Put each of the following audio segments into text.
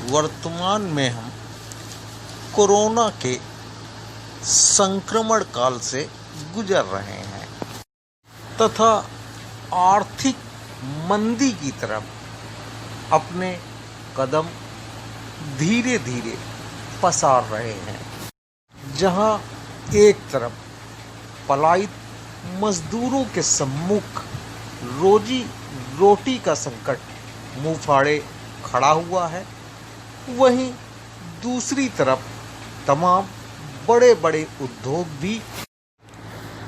वर्तमान में हम कोरोना के संक्रमण काल से गुजर रहे हैं तथा आर्थिक मंदी की तरफ अपने कदम धीरे धीरे पसार रहे हैं। जहां एक तरफ पलायित मजदूरों के सम्मुख रोजी रोटी का संकट मुंह फाड़े खड़ा हुआ है, वहीं दूसरी तरफ तमाम बड़े बड़े उद्योग भी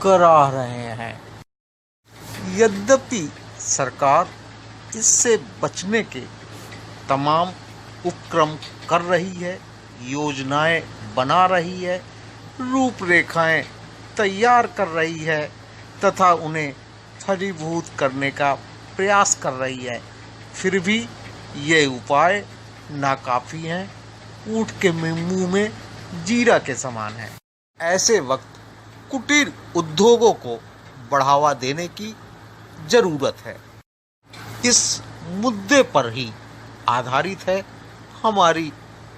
कराह रहे हैं। यद्यपि सरकार इससे बचने के तमाम उपक्रम कर रही है, योजनाएं बना रही है, रूपरेखाएं तैयार कर रही है तथा उन्हें फलीभूत करने का प्रयास कर रही है, फिर भी ये उपाय नाकाफी हैं, ऊँट के मुंह में जीरा के समान है। ऐसे वक्त कुटीर उद्योगों को बढ़ावा देने की जरूरत है। इस मुद्दे पर ही आधारित है हमारी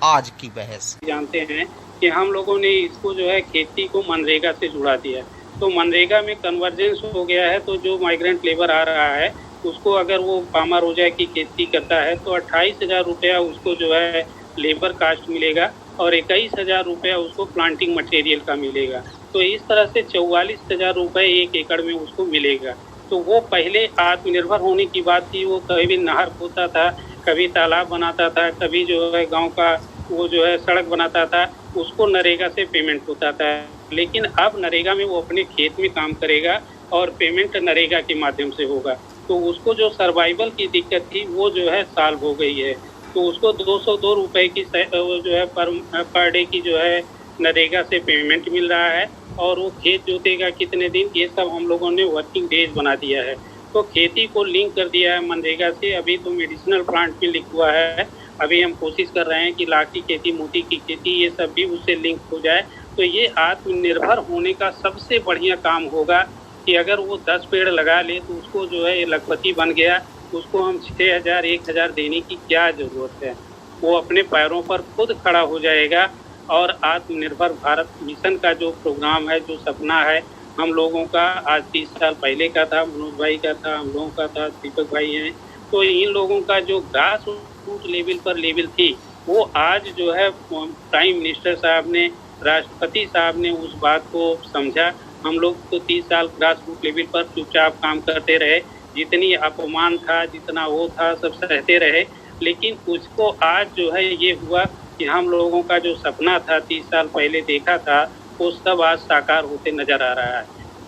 आज की बहस। जानते हैं कि हम लोगों ने इसको जो है खेती को मनरेगा से जुड़ा दिया, तो मनरेगा में कन्वर्जेंस हो गया है। तो जो माइग्रेंट लेबर आ रहा है उसको अगर वो पामा रोजा की खेती करता है तो 28,000 रुपया उसको जो है लेबर कास्ट मिलेगा और 21,000 रुपया उसको प्लांटिंग मटेरियल का मिलेगा। तो इस तरह से 44,000 रुपये 1 एकड़ में उसको मिलेगा। तो वो पहले आत्मनिर्भर होने की बात थी। वो कभी नहर खोदता था, कभी तालाब बनाता था, कभी जो है गांव का वो जो है सड़क बनाता था, उसको नरेगा से पेमेंट होता था। लेकिन अब नरेगा में वो अपने खेत में काम करेगा और पेमेंट नरेगा के माध्यम से होगा। तो उसको जो सर्वाइवल की दिक्कत थी वो जो है सॉल्व हो गई है। तो उसको 202 रुपये की जो है पर डे की जो है नरेगा से पेमेंट मिल रहा है। और वो खेत जोतेगा कितने दिन, ये सब हम लोगों ने वर्किंग डेज बना दिया है। तो खेती को लिंक कर दिया है मनरेगा से। अभी तो मेडिसिनल प्लांट में लिखा हुआ है, अभी हम कोशिश कर रहे हैं कि लाख की खेती, मोती की खेती, ये सब भी उससे लिंक हो जाए। तो ये आत्मनिर्भर होने का सबसे बढ़िया काम होगा कि अगर वो 10 पेड़ लगा ले तो उसको जो है लखपति बन गया, उसको हम 6,000 1,000 देने की क्या ज़रूरत है। वो अपने पैरों पर खुद खड़ा हो जाएगा। और आत्मनिर्भर भारत मिशन का जो प्रोग्राम है, जो सपना है हम लोगों का, आज 30 साल पहले का था, मनोज भाई का था, हम लोगों का था, दीपक भाई हैं, तो इन लोगों का जो ग्रास रूट लेवल पर लेवल थी, वो आज जो है प्राइम मिनिस्टर साहब ने, राष्ट्रपति साहब ने उस बात को समझा। हम लोग तो 30 साल ग्रास रूट लेवल पर चुपचाप काम करते रहे, जितनी अपमान था, जितना वो था, सब सहते रहे। लेकिन उसको आज जो है ये हुआ कि हम लोगों का जो सपना था 30 साल पहले देखा था, वो सब आज साकार होते नज़र आ रहा है।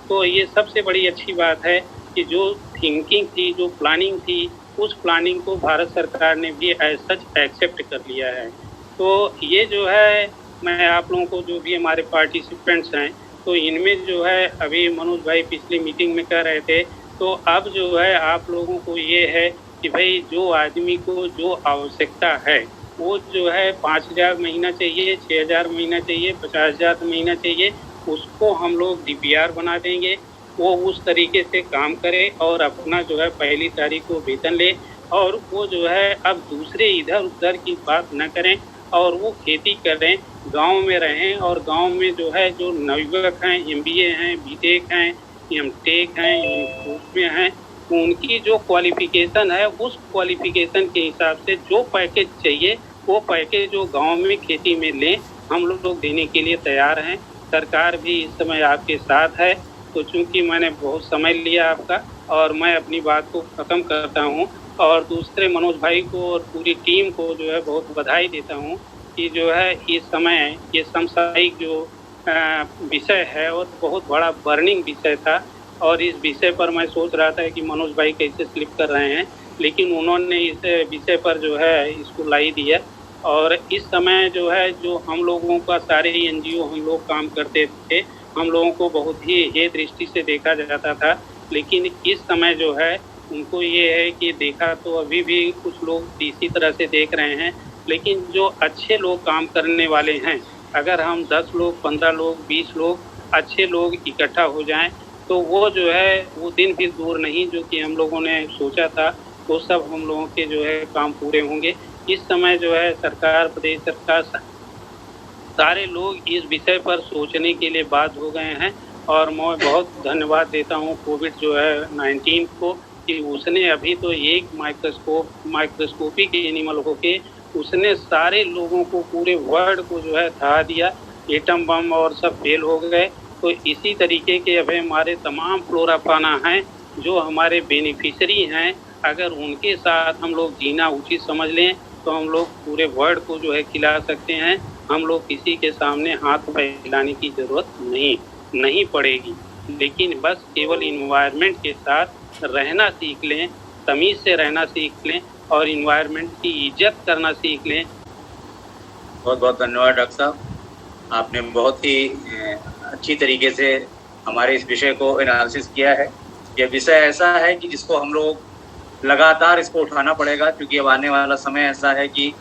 तो ये सबसे बड़ी अच्छी बात है कि जो थिंकिंग थी, जो प्लानिंग थी, उस प्लानिंग को भारत सरकार ने भी एज सच एक्सेप्ट कर लिया है। तो ये जो है, मैं आप लोगों को, जो भी हमारे पार्टिसिपेंट्स हैं, तो इनमें जो है अभी मनोज भाई पिछली मीटिंग में कह रहे थे, तो अब जो है आप लोगों को ये है कि भाई जो आदमी को जो आवश्यकता है वो जो है 5,000 महीना चाहिए, 6,000 महीना चाहिए, 50,000 महीना चाहिए, उसको हम लोग DPR बना देंगे। वो उस तरीके से काम करे और अपना जो है 1 तारीख को वेतन ले। और वो जो है अब दूसरे इधर उधर की बात न करें और वो खेती करें, गांव में रहें। और गांव में जो है जो नवयुवक हैं, MBA हैं, BTech हैं, MTech हैं, उसमें हैं, उनकी जो क्वालिफिकेशन है, उस क्वालिफिकेशन के हिसाब से जो पैकेज चाहिए वो पैकेज जो गांव में खेती में लें, हम लोग देने के लिए तैयार हैं। सरकार भी इस समय आपके साथ है। तो चूँकि मैंने बहुत समय लिया आपका, और मैं अपनी बात को ख़त्म करता हूँ। और दूसरे मनोज भाई को और पूरी टीम को जो है बहुत बधाई देता हूँ कि जो है इस समय ये समसामयिक जो विषय है और बहुत बड़ा बर्निंग विषय था। और इस विषय पर मैं सोच रहा था कि मनोज भाई कैसे स्लिप कर रहे हैं, लेकिन उन्होंने इस विषय पर जो है इसको लाई दिया। और इस समय जो है, जो हम लोगों का सारे NGO हम लोग काम करते थे, हम लोगों को बहुत ही हे दृष्टि से देखा जाता था। लेकिन इस समय जो है उनको ये है कि देखा तो अभी भी कुछ लोग इसी तरह से देख रहे हैं। लेकिन जो अच्छे लोग काम करने वाले हैं, अगर हम 10 लोग, 15 लोग, 20 लोग अच्छे लोग इकट्ठा हो जाएं, तो वो जो है वो दिन भी दूर नहीं जो कि हम लोगों ने सोचा था, वो सब हम लोगों के जो है काम पूरे होंगे। इस समय जो है सरकार, प्रदेश सरकार, सारे लोग इस विषय पर सोचने के लिए बाध्य हो गए हैं। और मैं बहुत धन्यवाद देता हूँ कोविड जो है 19 को, कि उसने अभी तो एक माइक्रोस्कोपिक एनिमल होके उसने सारे लोगों को, पूरे वर्ल्ड को जो है दहा दिया। एटम बम और सब फेल हो गए। तो इसी तरीके के अभी हमारे तमाम फ्लोरा फाना हैं जो हमारे बेनिफिशरी हैं, अगर उनके साथ हम लोग जीना उचित समझ लें तो हम लोग पूरे वर्ल्ड को जो है खिला सकते हैं। हम लोग किसी के सामने हाथ फैलाने की ज़रूरत नहीं पड़ेगी, लेकिन बस केवल इन्वायरमेंट के साथ रहना सीख लें, तमीज़ से रहना सीख लें और इन्वायरमेंट की इज्जत करना सीख लें। बहुत बहुत धन्यवाद डॉक्टर साहब, आपने बहुत ही अच्छी तरीके से हमारे इस विषय को एनालिसिस किया है। यह विषय ऐसा है कि जिसको हम लोग लगातार इसको उठाना पड़ेगा, क्योंकि अब आने वाला समय ऐसा है कि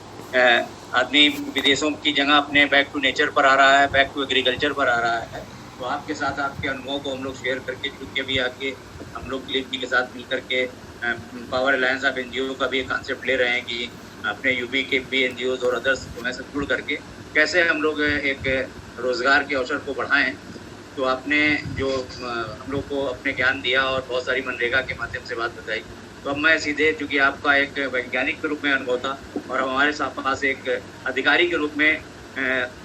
आदमी विदेशों की जगह अपने बैक टू नेचर पर आ रहा है, बैक टू एग्रीकल्चर पर आ रहा है। तो आपके साथ आपके अनुभव को हम लोग शेयर करके, क्योंकि अभी आगे हम लोग लिपी के साथ मिल करके पावर अलायंस ऑफ एनजीओ का भी एक कॉन्सेप्ट ले रहे हैं कि अपने यूपी के भी एनजीओज और अदर्स में से जुड़ करके कैसे हम लोग एक रोज़गार के अवसर को बढ़ाएं। तो आपने जो हम लोग को अपने ज्ञान दिया और बहुत सारी मनरेगा के माध्यम से बात बताई, तो अब मैं सीधे, चूँकि आपका एक वैज्ञानिक के रूप में अनुभव था और हमारे पास एक अधिकारी के रूप में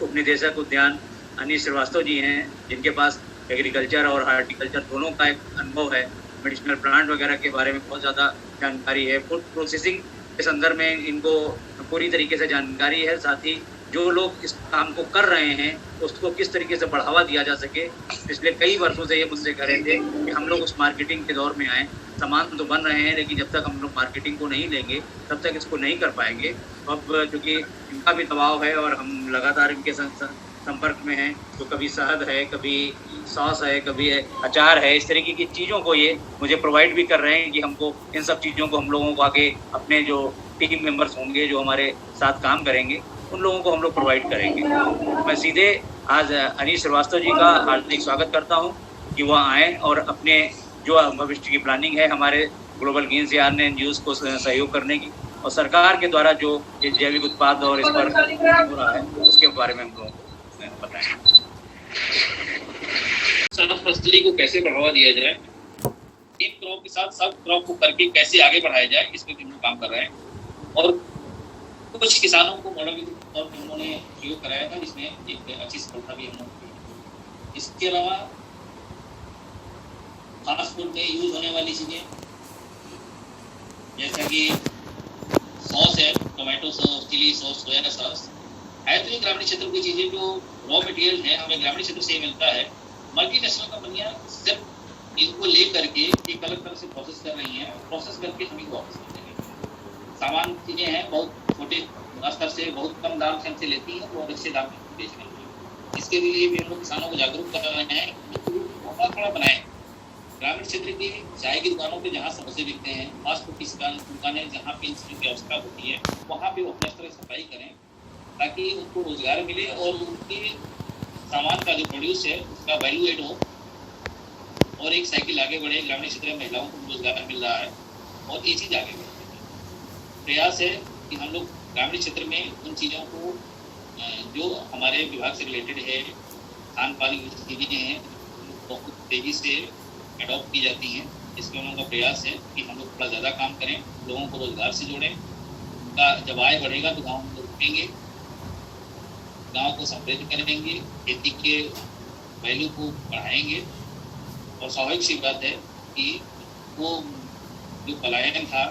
उप निदेशक उद्यान अनिश श्रीवास्तव जी हैं, जिनके पास एग्रीकल्चर और हार्टिकल्चर दोनों का एक अनुभव है, मेडिसिनल प्लांट वगैरह के बारे में बहुत ज़्यादा जानकारी है, फूड प्रोसेसिंग के संदर्भ में इनको पूरी तरीके से जानकारी है। साथ ही जो लोग इस काम को कर रहे हैं उसको किस तरीके से बढ़ावा दिया जा सके, पिछले कई वर्षों से ये मुझसे कह रहे थे कि हम लोग उस मार्केटिंग के दौर में आएँ। सामान तो बन रहे हैं, लेकिन जब तक हम लोग मार्केटिंग को नहीं लेंगे तब तक इसको नहीं कर पाएंगे। अब चूँकि इनका भी दबाव है और हम लगातार इनके संपर्क में हैं, तो कभी शहद है, कभी सॉस है, कभी अचार है, इस तरीके की चीज़ों को ये मुझे प्रोवाइड भी कर रहे हैं कि हमको इन सब चीज़ों को हम लोगों को आगे अपने जो टीम मेंबर्स होंगे जो हमारे साथ काम करेंगे उन लोगों को हम लोग प्रोवाइड करेंगे। मैं सीधे आज अनिश श्रीवास्तव जी का हार्दिक स्वागत करता हूँ कि वह आएँ और अपने जो भविष्य की प्लानिंग है हमारे ग्लोबल ग्रीन सीआर ने एनजीओज को सहयोग करने की, और सरकार के द्वारा जो ये जैविक उत्पाद और इस पर हो रहा है उसके बारे में हम लोगों को बताएं। साफ फसली को कैसे बढ़ावा दिया जाए, इन क्रॉप के साथ सब क्रॉप को करके कैसे आगे बढ़ाया जाए, इस पर हम लोग काम कर रहे हैं। और कुछ किसानों को मॉडल तौर पर उन्होंने प्रयोग कराया था, जिसमें एक अच्छी सफलता भी हम लोग की। इसके अलावा फास्ट फूड में यूज होने वाली चीज़ें जैसा कि सॉस है, tomato sauce, chili sauce, soya sauce, है तो ये ग्रामीण क्षेत्र की चीज़ें जो रॉ मटेरियल है हमें ग्रामीण क्षेत्र से ही मिलता है। मल्टीनेशनल कंपनियां सिर्फ इनको ले करके एक अलग तरह से प्रोसेस कर रही हैं, प्रोसेस करके हम इनको वापस कर देंगे। सामान चीज़ें हैं बहुत छोटे स्तर से बहुत कम दाम से हमसे लेती हैं और अच्छे दाम में बेच रही हैं। इसके लिए भी हम लोग किसानों को जागरूक कर रहे हैं कि थोड़ा बनाएं। ग्रामीण क्षेत्र की चाय की दुकानों पे जहाँ समोसे बिकते हैं, फास्ट फूड की दुकानें जहाँ पे इन चीज़ों की आवश्यकता होती है, वहाँ पे वो अपने स्तर से सफाई करें ताकि उनको रोजगार मिले और उनके सामान का जो प्रोड्यूस है उसका वैल्यू एड हो और एक साइकिल आगे बढ़े। ग्रामीण क्षेत्र में महिलाओं को रोजगार मिल रहा है और ये चीज़ आगे बढ़ रही है। प्रयास है कि हम लोग ग्रामीण क्षेत्र में उन चीज़ों को जो हमारे विभाग से रिलेटेड है, खान पान की चीज़ें हैं, बहुत तेज़ी से एडॉप्ट की जाती हैं। इसमें हम लोगों का प्रयास है कि हम लोग थोड़ा ज़्यादा काम करें, लोगों को रोजगार से जोड़ें। उनका जब आय बढ़ेगा तो गाँव में रुकेंगे, गाँव को समृद्ध करेंगे, खेती के वैल्यू को बढ़ाएंगे। और स्वाभाविक सी बात है कि वो जो पलायन था,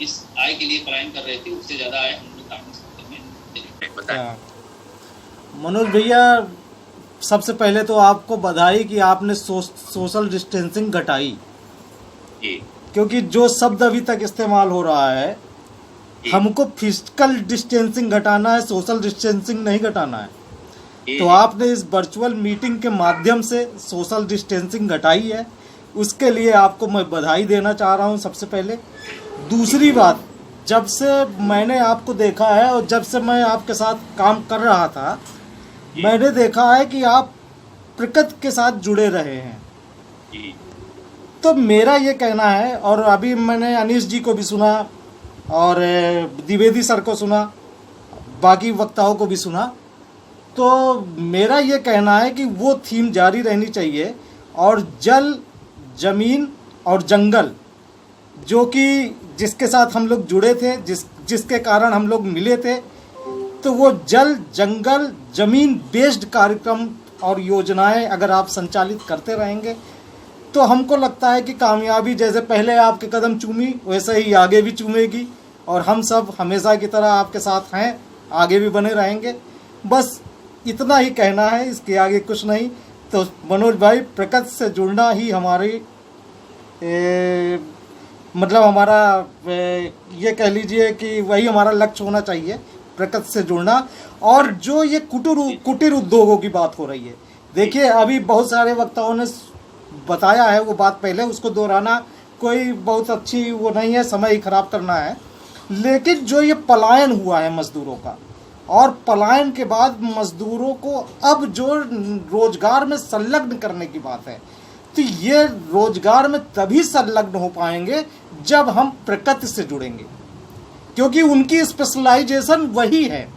इस आय के लिए पलायन कर रहे थे, उससे ज़्यादा आय हम लोग ग्रामीण क्षेत्र में बताएं। मनोज भैया, सबसे पहले तो आपको बधाई कि आपने सोशल डिस्टेंसिंग घटाई, क्योंकि जो शब्द अभी तक इस्तेमाल हो रहा है, हमको फिजिकल डिस्टेंसिंग घटाना है, सोशल डिस्टेंसिंग नहीं घटाना है। तो आपने इस वर्चुअल मीटिंग के माध्यम से सोशल डिस्टेंसिंग घटाई है, उसके लिए आपको मैं बधाई देना चाह रहा हूं सबसे पहले। दूसरी बात, जब से मैंने आपको देखा है और जब से मैं आपके साथ काम कर रहा था, मैंने देखा है कि आप प्रकृति के साथ जुड़े रहे हैं। तो मेरा ये कहना है, और अभी मैंने अनीश जी को भी सुना और द्विवेदी सर को सुना, बाकी वक्ताओं को भी सुना। तो मेरा ये कहना है कि वो थीम जारी रहनी चाहिए और जल, ज़मीन और जंगल, जो कि जिसके साथ हम लोग जुड़े थे, जिसके कारण हम लोग मिले थे, तो वो जल, जंगल, ज़मीन बेस्ड कार्यक्रम और योजनाएं अगर आप संचालित करते रहेंगे तो हमको लगता है कि कामयाबी जैसे पहले आपके कदम चूमी वैसे ही आगे भी चूमेगी, और हम सब हमेशा की तरह आपके साथ हैं, आगे भी बने रहेंगे। बस इतना ही कहना है, इसके आगे कुछ नहीं। तो मनोज भाई, प्रकृति से जुड़ना ही हमारी मतलब हमारा ये कह लीजिए कि वही हमारा लक्ष्य होना चाहिए, प्रकृति से जुड़ना। और जो ये कुटीर उद्योगों की बात हो रही है, देखिए अभी बहुत सारे वक्ताओं ने बताया है वो बात पहले, उसको दोहराना कोई बहुत अच्छी वो नहीं है, समय ही खराब करना है। लेकिन जो ये पलायन हुआ है मजदूरों का, और पलायन के बाद मजदूरों को अब जो रोजगार में संलग्न करने की बात है, तो ये रोजगार में तभी संलग्न हो पाएंगे जब हम प्रकृति से जुड़ेंगे, क्योंकि उनकी स्पेशलाइजेशन वही है,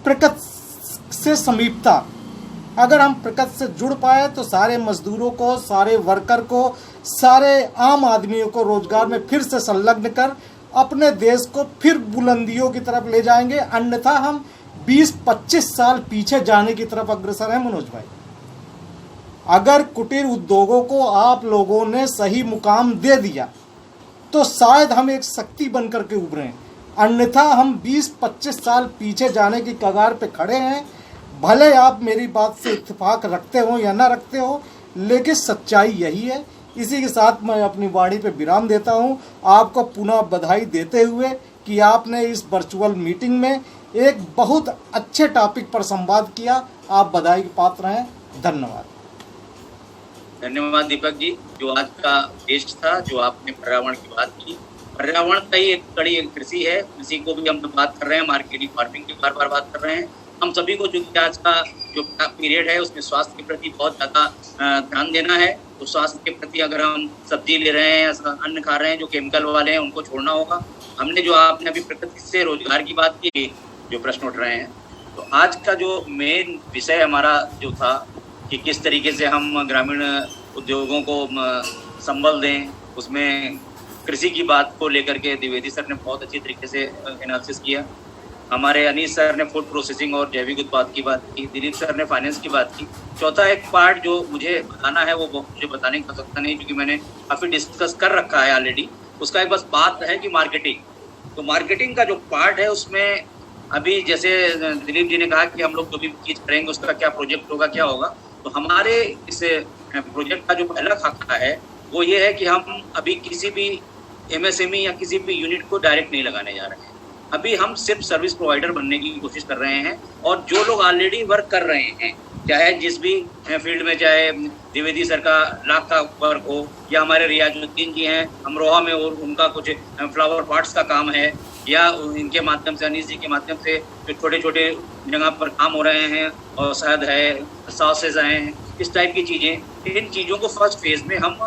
प्रकृति से समीपता। अगर हम प्रकृति से जुड़ पाए तो सारे मजदूरों को, सारे वर्कर को, सारे आम आदमियों को रोजगार में फिर से संलग्न कर अपने देश को फिर बुलंदियों की तरफ ले जाएंगे। अन्यथा हम 20-25 साल पीछे जाने की तरफ अग्रसर हैं मनोज भाई। अगर कुटीर उद्योगों को आप लोगों ने सही मुकाम दे दिया तो शायद हम एक शक्ति बनकर के उभरें, अन्यथा हम 20-25 साल पीछे जाने की कगार पे खड़े हैं। भले आप मेरी बात से इत्तेफाक रखते हो या ना रखते हो, लेकिन सच्चाई यही है। इसी के साथ मैं अपनी वाणी पे विराम देता हूं, आपको पुनः बधाई देते हुए कि आपने इस वर्चुअल मीटिंग में एक बहुत अच्छे टॉपिक पर संवाद किया। आप बधाई के पात्र हैं। धन्यवाद। धन्यवाद दीपक जी। जो आज का टेस्ट था, जो आपने पर्यावरण की बात की, पर्यावरण का ही एक कड़ी कृषि है। कृषि को भी हम बात कर रहे हैं, मार्केटिंग फार्मिंग की बार बार बात कर रहे हैं। हम सभी को जो आज का जो पीरियड है उसमें स्वास्थ्य के प्रति बहुत ज़्यादा ध्यान देना है। तो स्वास्थ्य के प्रति अगर हम सब्जी ले रहे हैं या अन्न खा रहे हैं जो केमिकल वाले हैं, उनको छोड़ना होगा। हमने जो आपने अभी प्रकृति से रोजगार की बात की, जो प्रश्न उठ रहे हैं, तो आज का जो मेन विषय हमारा जो था कि किस तरीके से हम ग्रामीण उद्योगों को संबल दें, उसमें कृषि की बात को लेकर के द्विवेदी सर ने बहुत अच्छी तरीके से एनालिसिस किया। हमारे अनीस सर ने फूड प्रोसेसिंग और जैविक उत्पाद की बात की, दिलीप सर ने फाइनेंस की बात की। चौथा एक पार्ट जो मुझे बताना है वो मुझे बताने का सकता नहीं, क्योंकि मैंने काफ़ी डिस्कस कर रखा है ऑलरेडी। उसका एक बस बात है कि मार्केटिंग। तो मार्केटिंग का जो पार्ट है उसमें अभी जैसे दिलीप जी ने कहा कि हम लोग जो भी चीज़ करेंगे उसका क्या प्रोजेक्ट होगा, क्या होगा। तो हमारे इस प्रोजेक्ट का जो पहला खाका है वो ये है कि हम अभी किसी भी MSME या किसी भी यूनिट को डायरेक्ट नहीं लगाने जा रहे हैं। अभी हम सिर्फ सर्विस प्रोवाइडर बनने की कोशिश कर रहे हैं। और जो लोग ऑलरेडी वर्क कर रहे हैं, चाहे जिस भी फील्ड में, चाहे द्विवेदी सर का लाख का वर्क हो या हमारे रियाजुद्दीन जी हैं अमरोहा में और उनका कुछ फ्लावर पॉट्स का काम है, या इनके माध्यम से, अनीस जी के माध्यम से जो छोटे छोटे जगह पर काम हो रहे हैं, और शहद है, सॉसेज हैं, इस टाइप की चीज़ें, इन चीज़ों को फर्स्ट फेज में हम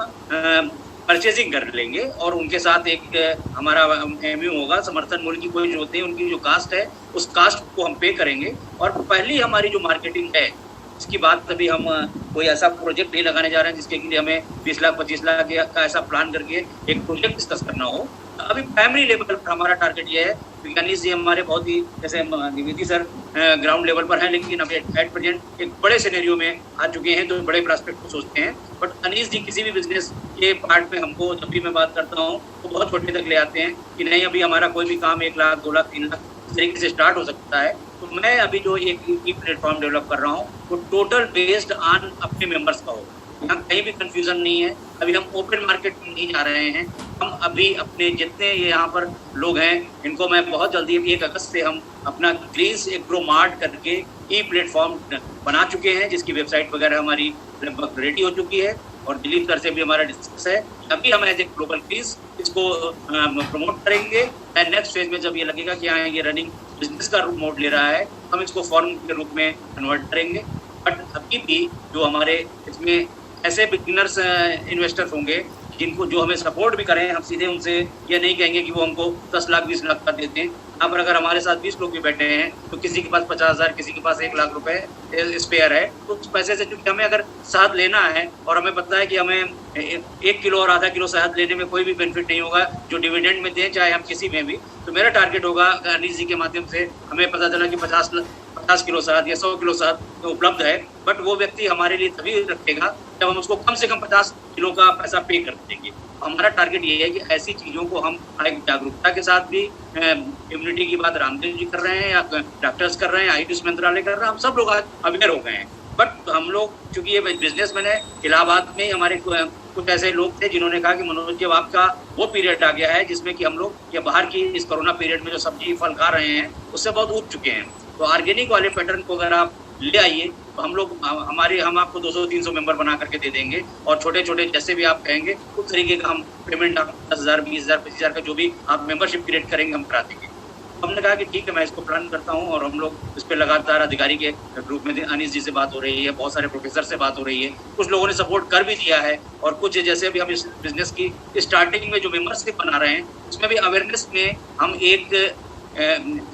परचेजिंग कर लेंगे। और उनके साथ एक हमारा MU होगा, समर्थन मूल्य की कोई जो होती है, उनकी जो कास्ट है उस कास्ट को हम पे करेंगे। और पहली हमारी जो मार्केटिंग है इसकी बात अभी हम कोई ऐसा प्रोजेक्ट नहीं लगाने जा रहे हैं जिसके लिए हमें 20 लाख 25 लाख का ऐसा प्लान करके एक प्रोजेक्ट डिस्कस करना हो। अभी प्राइमरी लेवल पर हमारा टारगेट ये है। अनीस जी हमारे बहुत ही, जैसे द्विवेदी सर ग्राउंड लेवल पर हैं, लेकिन अभी एट प्रेजेंट एक बड़े सिनेरियो में आ चुके हैं, तो बड़े प्रॉस्पेक्ट को सोचते हैं। बट अनीस जी किसी भी बिजनेस के पार्ट में हमको, जब भी मैं बात करता हूँ, तो बहुत छोटे तक ले आते हैं कि नहीं अभी हमारा कोई भी काम 1 लाख 2 लाख 3 लाख इस तरीके से स्टार्ट हो सकता है। तो मैं अभी जो एक ई प्लेटफॉर्म डेवलप कर रहा हूँ वो टोटल बेस्ड ऑन अपने मेंबर्स का होगा। यहाँ कहीं भी कंफ्यूजन नहीं है। अभी हम ओपन मार्केट में नहीं जा रहे हैं। हम अभी अपने जितने ये यहाँ पर लोग हैं इनको मैं बहुत जल्दी 1 अगस्त से हम अपना ग्रीन्स एग्रो मार्ट करके ई प्लेटफॉर्म बना चुके हैं, जिसकी वेबसाइट वगैरह हमारी लगभग रेडी हो चुकी है। और दिलीप सर से भी हमारा डिस्कस है। अभी हम एज ए ग्लोबल ग्रीन्स इसको प्रमोट करेंगे। एंड नेक्स्ट फेज में जब ये लगेगा कि हाँ ये रनिंग बिजनेस का मोड ले रहा है, हम इसको फॉर्म के रूप में कन्वर्ट करेंगे। बट अभी भी जो हमारे इसमें ऐसे बिगिनर्स इन्वेस्टर्स होंगे जिनको जो हमें सपोर्ट भी करें, हम सीधे उनसे ये नहीं कहेंगे कि वो हमको 10 लाख 20 लाख का देते हैं। यहाँ पर अगर हमारे साथ 20 लोग भी बैठे हैं तो किसी के पास 50,000, किसी के पास 1 लाख रुपए स्पेयर है, तो उस पैसे से चूंकि हमें अगर शहद लेना है और हमें पता है कि हमें 1 किलो और आधा किलो शहद लेने में कोई भी बेनिफिट नहीं होगा जो डिविडेंड में दें, चाहे हम किसी में भी, तो मेरा टारगेट होगा अनिश जी के माध्यम से हमें पता चला कि 50 किलो शहद या 100 किलो शहद उपलब्ध है, बट वो व्यक्ति हमारे लिए तभी रखेगा जब हम उसको कम से कम 50 किलो का पैसा पे कर देंगे। हमारा टारगेट ये है कि ऐसी चीज़ों को हम एक जागरूकता के साथ भी, इम्यूनिटी की बात रामदेव जी कर रहे हैं या डॉक्टर्स कर रहे हैं, आयुष मंत्रालय कर रहा है, हम सब लोग आज अवेयर हो गए हैं। बट हम लोग चूंकि ये बिजनेसमैन है, इलाहाबाद में हमारे कुछ ऐसे लोग थे जिन्होंने कहा कि मनोज जी आपका वो पीरियड आ गया है जिसमें कि हम लोग ये बाहर की इस कोरोना पीरियड में जो सब्जी फल खा रहे हैं उससे बहुत ऊब चुके हैं, तो ऑर्गेनिक वाले पैटर्न को अगर आप ले आइए तो हम आपको 200-300 मेंबर बना करके दे देंगे, और छोटे छोटे जैसे भी आप कहेंगे उस तरीके का हम पेमेंट आप 10,000, 20,000, 25,000 का जो भी आप मेंबरशिप क्रिएट करेंगे हम करा देंगे। हमने कहा कि ठीक है, मैं इसको प्लान करता हूँ, और हम लोग इस पर लगातार अधिकारी के ग्रुप में अनिश जी से बात हो रही है, बहुत सारे प्रोफेसर से बात हो रही है, कुछ लोगों ने सपोर्ट कर भी दिया है, और कुछ जैसे अभी हम इस बिजनेस की स्टार्टिंग में जो मेंबरशिप बना रहे हैं उसमें भी अवेयरनेस में हम एक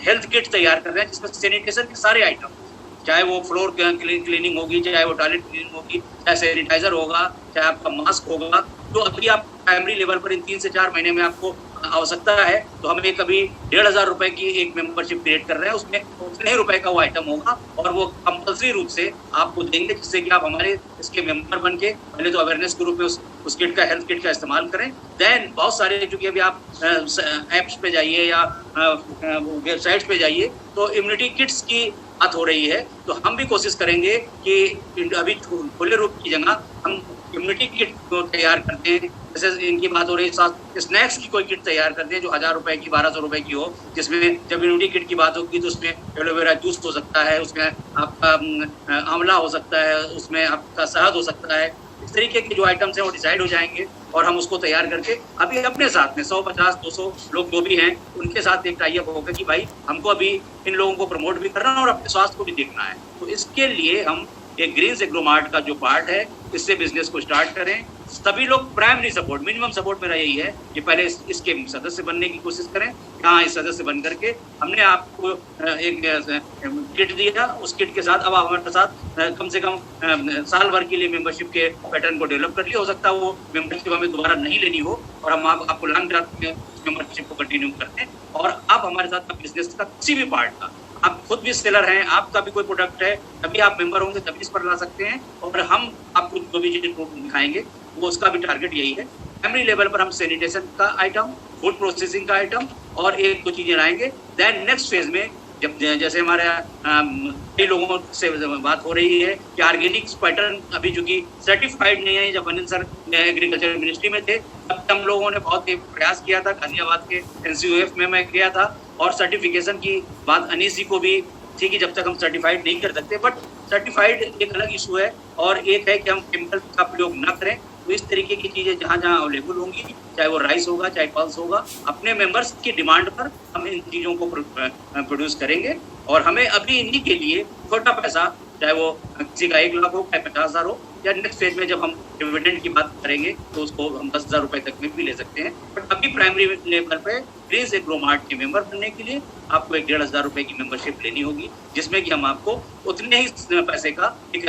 हेल्थ किट तैयार कर रहे हैं जिसमें सैनिटेशन के सारे आइटम, चाहे वो फ्लोर क्लीनिंग होगी, चाहे वो टॉयलेट क्लीनिंग होगी, चाहे सैनिटाइजर होगा, चाहे आपका मास्क होगा, तो अभी आप प्राइमरी लेवल पर इन 3 से 4 महीने में आपको आवश्यकता है, तो हम एक अभी 1,500 रुपए की एक मेंबरशिप क्रिएट कर रहे हैं, उसमें उतने ही रुपए का वो आइटम होगा और वो कंपल्सरी रूप से आपको देंगे, जिससे कि आप हमारे इसके मेंबर बन के पहले तो अवेयरनेस के रूप में उस किट का, हेल्थ किट का इस्तेमाल करें। देन बहुत सारे, चूंकि अभी आप ऐप्स पे जाइए या वेबसाइट्स पे जाइए तो इम्यूनिटी किट्स की बात हो रही है, तो हम भी कोशिश करेंगे कि अभी खुले रूप की जगह हम इम्यूनिटी किट को तैयार करते हैं। जैसे इनकी बात हो रही है, स्नैक्स की कोई किट तैयार करते हैं जो 1,000 रुपए की, 1,200 रुपए की हो, जिसमें जब इम्यूनिटी किट की बात होगी तो उसमें एलोवेरा जूस हो सकता है, उसमें आपका आंवला हो सकता है, उसमें आपका शहद हो सकता है। इस तरीके के जो आइटम्स हैं वो डिसाइड हो जाएंगे और हम उसको तैयार करके अभी अपने साथ में 150-200 लोग जो भी हैं उनके साथ एक टाई अप होगा कि भाई हमको अभी इन लोगों को प्रमोट भी करना है और अपने स्वास्थ्य को भी देखना है। तो इसके लिए हम एक ग्रीन्स एग्रोमार्ट का जो पार्ट है, इससे बिजनेस को स्टार्ट करें। सभी लोग प्राइमरी सपोर्ट, मिनिमम सपोर्ट मेरा यही है कि पहले इसके सदस्य बनने की कोशिश करें। हाँ, इस सदस्य बन करके हमने आपको एक किट दिया, उस किट के साथ अब आप हमारे साथ कम से कम साल भर के लिए मेंबरशिप के पैटर्न को डेवलप कर लिया। हो सकता है वो मेंबरशिप हमें दोबारा नहीं लेनी हो और हम आपको लॉन्ग टर्म में मेंबरशिप को कंटिन्यू करते हैं। और आप हमारे साथ बिजनेस का किसी भी पार्ट का, आप खुद भी सेलर हैं, आपका भी कोई प्रोडक्ट है, तभी आप मेंबर होंगे, तभी इस पर ला सकते हैं। और हम आपको जो भी चीज़ें दिखाएंगे वो उसका भी टारगेट यही है। प्राइमरी लेवल पर हम सैनिटेशन का आइटम, फूड प्रोसेसिंग का आइटम और एक दो चीज़ें लाएंगे। देन नेक्स्ट फेज में जब जैसे हमारे कई लोगों से बात हो रही है कि ऑर्गेनिक पैटर्न अभी चूंकि सर्टिफाइड नहीं है, जब अनिल सर एग्रीकल्चर मिनिस्ट्री में थे तब हम लोगों ने बहुत ही प्रयास किया था। गाजियाबाद के NCOF में मैं गया था और सर्टिफिकेशन की बात अनीस जी को भी थी कि जब तक हम सर्टिफाइड नहीं कर सकते, बट सर्टिफाइड एक अलग इशू है और एक है कि हम केमिकल का प्रयोग न करें। तो इस तरीके की चीज़ें जहाँ जहाँ अवेलेबल होंगी, चाहे वो राइस होगा चाहे पल्स होगा, अपने मेंबर्स की डिमांड पर हम इन चीज़ों को प्रोड्यूस करेंगे। और हमें अभी इन्हीं के लिए छोटा पैसा, चाहे वो किसी का 1 लाख हो चाहे 50,000 हो, या नेक्स्ट फेज में जब हम डिविडेंड की बात करेंगे तो उसको हम 10,000 रुपए तक में भी ले सकते हैं। बट अभी प्राइमरी लेवल पे ग्रीन्स एग्रोमार्ट के मेंबर बनने के लिए आपको 1,500 रुपए की मेंबरशिप लेनी होगी, जिसमें कि हम आपको उतने ही पैसे का एक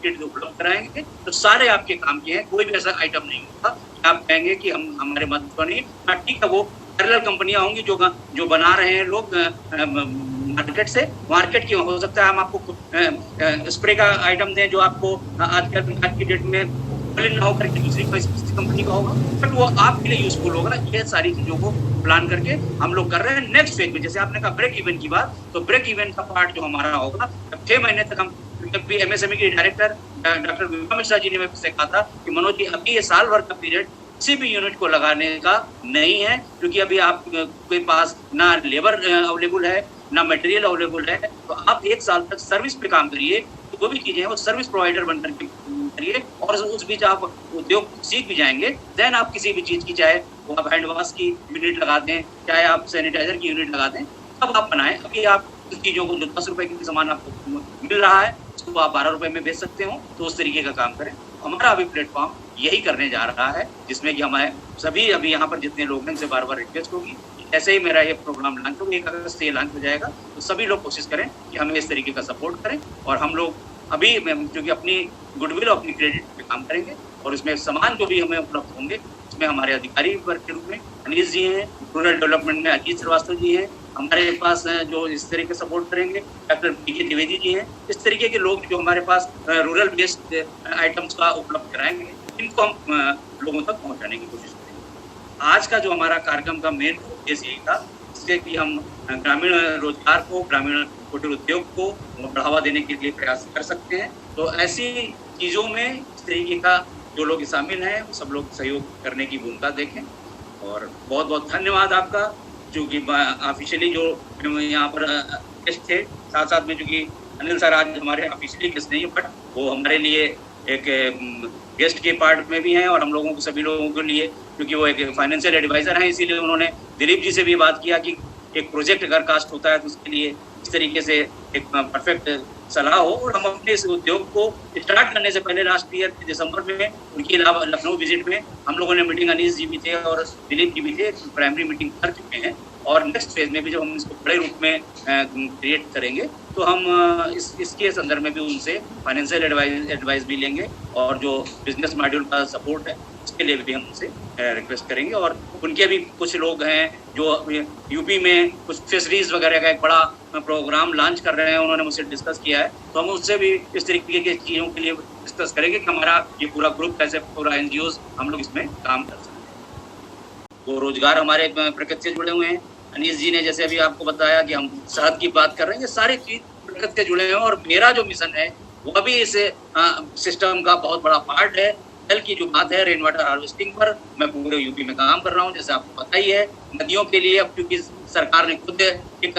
किट उपलब्ध कराएंगे। तो सारे आपके काम के हैं, कोई भी ऐसा आइटम नहीं होगा आप कहेंगे कि हम हमारे मत को नहीं। ठीक है, वो पैरेलल कंपनियां होंगी जो बना रहे हैं लोग मार्केट की हो सकता है हम आपको स्प्रे का आइटम दें जो आपको आज की डेट में ना होकर के दूसरी कंपनी का होगा, बट वो आपके लिए यूजफुल होगा। ये सारी चीजों को प्लान करके हम लोग कर रहे हैं। नेक्स्ट फेज में जैसे आपने कहा ब्रेक इवन की बात, तो ब्रेक इवन का पार्ट जो हमारा होगा 6 महीने तक हम, क्योंकि MSME के डायरेक्टर डॉक्टर विभा मिश्रा जी ने मेरे से कहा था कि मनोज जी अभी ये साल भर का पीरियड किसी भी यूनिट को लगाने का नहीं है, क्योंकि अभी आपके पास ना लेबर अवेलेबल है ना मटेरियल अवेलेबल है। तो आप 1 साल तक सर्विस पे काम करिए, तो जो भी चीजें हैं वो सर्विस प्रोवाइडर बनकर के करिए और उस बीच आप उद्योग सीख भी जाएंगे। देन आप किसी भी चीज की, चाहे वो आप हैंड वॉश की यूनिट लगा दें, चाहे आप सैनिटाइजर की यूनिट लगा दें, तब आप बनाएं। अभी आप उस चीजों को जो 10 रुपए की सामान आपको मिल रहा है उसको आप 12 रुपए में बेच सकते हो, तो उस तरीके का काम करें। हमारा अभी प्लेटफॉर्म यही करने जा रहा है, जिसमें कि हमारे सभी अभी यहाँ पर जितने लोग हैं उनसे बार बार रिक्वेस्ट होगी, ऐसे ही मेरा ये प्रोग्राम लॉन्च होगा, 1 अगस्त से ये लॉन्च हो जाएगा, तो सभी लोग कोशिश करें कि हमें इस तरीके का सपोर्ट करें। और हम लोग अभी क्योंकि अपनी गुडविल और अपनी क्रेडिट पे काम करेंगे, और इसमें सामान जो भी हमें उपलब्ध होंगे उसमें हमारे अधिकारी वर्ग के रूप में अनीश जी हैं, रूरल डेवलपमेंट में अजीत श्रीवास्तव जी हैं, हमारे पास जो इस तरीके सपोर्ट करेंगे डॉक्टर पी.के. द्विवेदी जी हैं। इस तरीके के लोग जो हमारे पास रूरल बेस्ड आइटम्स का उपलब्ध कराएंगे, इनको हम लोगों तक पहुंचाने की कोशिश करेंगे। आज का जो हमारा कार्यक्रम का मेन उद्देश्य यही था, जिससे कि हम ग्रामीण रोजगार को, ग्रामीण कुटीर उद्योग को बढ़ावा देने के लिए प्रयास कर सकते हैं। तो ऐसी चीज़ों में इस तरीके का जो लोग शामिल हैं वो सब लोग सहयोग करने की भूमिका देखें। और बहुत बहुत धन्यवाद आपका, क्योंकि ऑफिशियली जो यहाँ पर गेस्ट थे, साथ साथ में चूँकि अनिल सर आज हमारे ऑफिशियली गेस्ट नहीं है, बट वो हमारे लिए एक गेस्ट के पार्ट में भी हैं, और हम लोगों को सभी लोगों के लिए, क्योंकि वो एक फाइनेंशियल एडवाइज़र हैं, इसीलिए उन्होंने दिलीप जी से भी बात किया कि एक प्रोजेक्ट अगर कास्ट होता है तो उसके लिए इस तरीके से एक परफेक्ट सलाह हो। और हम अपने इस उद्योग को स्टार्ट करने से पहले लास्ट ईयर के दिसंबर में उनकी लखनऊ विजिट में हम लोगों ने मीटिंग, अनीश जी भी थे और दिलीप जी भी थे, प्राइमरी मीटिंग कर चुके हैं। और नेक्स्ट फेज में भी जब हम इसको बड़े रूप में क्रिएट करेंगे तो हम इसके संदर्भ में भी उनसे फाइनेंशियल एडवाइस भी लेंगे, और जो बिजनेस मॉड्यूल का सपोर्ट है उसके लिए भी हम उनसे रिक्वेस्ट करेंगे। और उनके भी कुछ लोग हैं जो यूपी में कुछ फिशरीज वगैरह का एक बड़ा प्रोग्राम लॉन्च कर रहे हैं, उन्होंने मुझसे डिस्कस किया है, तो हम उससे भी इस तरीके की चीज़ों के लिए डिस्कस करेंगे कि हमारा ये पूरा ग्रुप कैसे, पूरा NGOs हम लोग इसमें काम कर सकते हैं। वो रोजगार हमारे प्रकृति से जुड़े हुए हैं। अनीश जी ने जैसे अभी आपको बताया कि हम शहद की बात कर रहे हैं, ये सारी चीज प्रकृति से जुड़े हैं, और मेरा जो मिशन है वो भी इस सिस्टम का बहुत बड़ा पार्ट है। जल की जो बात है, रेन वाटर हार्वेस्टिंग पर मैं पूरे यूपी में काम कर रहा हूँ, जैसे आपको पता ही है। नदियों के लिए अब क्योंकि सरकार ने खुद एक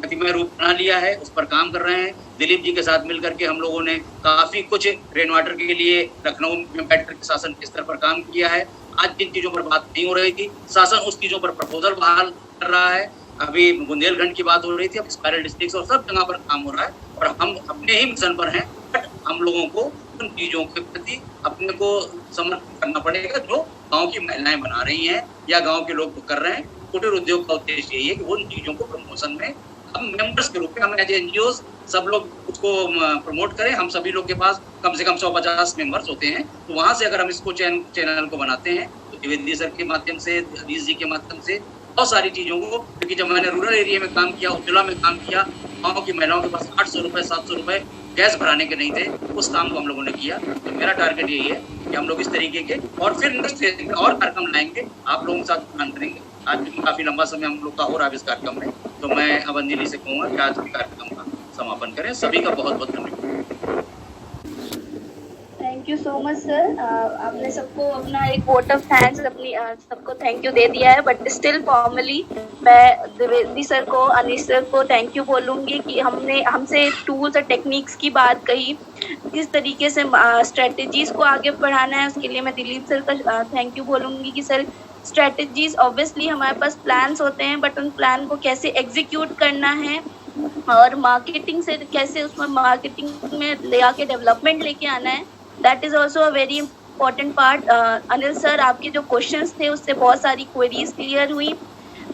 गतिमय रूप बना लिया है, उस पर काम कर रहे हैं। दिलीप जी के साथ मिलकर के हम लोगों ने काफी कुछ रेन वाटर के लिए लखनऊ में बैठकर के शासन के स्तर पर काम किया है। आज जिन चीजों पर बात नहीं हो रही थी, शासन उस चीजों पर प्रपोजल बहाल कर रहा है। अभी बुंदेलखंड की बात हो रही थी, अब स्पाइरल डिस्ट्रिक्ट और सब जगह पर काम हो रहा है, और हम अपने ही मिशन पर हैं। बट हम लोगों को उन चीजों के प्रति अपने को समर्पित करना पड़ेगा जो गांव की महिलाएं बना रही हैं या गांव के लोग कर रहे हैं। कुटीर उद्योग का उद्देश्य यही है कि वो उन चीजों को प्रमोशन में हम मेंबर्स के रूप में, हम एज NGOs सब लोग उसको प्रमोट करें। हम सभी लोग के पास कम से कम 150 मेंबर्स होते हैं, तो वहाँ से अगर हम इसको चैनल को बनाते हैं तो द्विवेदी सर के माध्यम से, अजीत जी के माध्यम से, बहुत सारी चीज़ों को, क्योंकि जब मैंने रूरल एरिया में काम किया, उज्ज्वला में काम किया, गाँव की महिलाओं के पास 800 रुपये 700 रुपये गैस भराने के नहीं थे, उस काम को हम लोगों ने किया। तो मेरा टारगेट यही है कि हम लोग इस तरीके के और फिर नेक्स्ट फेज में और कार्यक्रम लाएंगे, आप लोगों के साथ प्लान करेंगे। आज भी काफ़ी लंबा समय हम लोग का हो रहा है इस कार्यक्रम में, तो मैं अब अंजलि से कहूँगा कि आज के कार्यक्रम का समापन करें। सभी का बहुत बहुत धन्यवाद। Thank you so much sir. आपने सबको अपना एक वोट ऑफ थैंक्स अपनी सबको थैंक यू दे दिया है, बट स्टिल फॉर्मली मैं द्विवेदी सर को, अनीश सर को थैंक यू बोलूँगी कि हमसे टूल्स और टेक्निक्स की बात कही, किस तरीके से स्ट्रेटजीज को आगे बढ़ाना है, उसके लिए मैं दिलीप सर का थैंक यू बोलूँगी कि सर स्ट्रेटजीज ऑब्वियसली हमारे पास प्लान्स होते हैं, बट उन प्लान को कैसे एग्जीक्यूट करना है और मार्केटिंग से कैसे उसमें मार्केटिंग में ले आके डेवलपमेंट लेके आना है, that is also a very important part. Anil sir, आपके जो क्वेश्चंस थे उससे बहुत सारी क्वेरीज क्लियर हुई,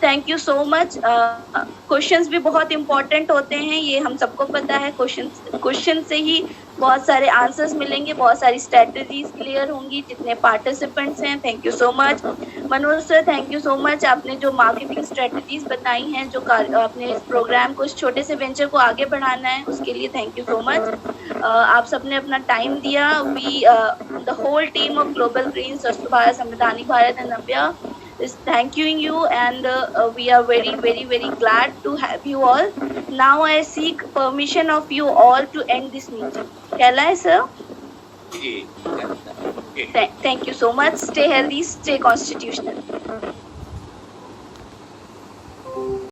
thank you so much. Questions भी बहुत इंपॉर्टेंट होते हैं, ये हम सबको पता है। क्वेश्चन से ही बहुत सारे आंसर्स मिलेंगे, बहुत सारी स्ट्रेटजीज क्लियर होंगी। जितने पार्टिसिपेंट्स हैं, thank you so much. Manoj sir, thank you so much. आपने जो मार्केटिंग स्ट्रेटजीज बताई हैं, जो आपने इस प्रोग्राम को, इस छोटे से वेंचर को आगे बढ़ाना है, उसके लिए थैंक यू सो मच। आप सबने अपना टाइम दिया। We the whole team of Global Green, Swachh Bharat, Samvaidhanik Bharat and Navya is thanking you, and we are very very very glad to have you all. Now I seek permission of you all to end this meeting. Shall I, sir? Thank you so much. Stay healthy, stay constitutional.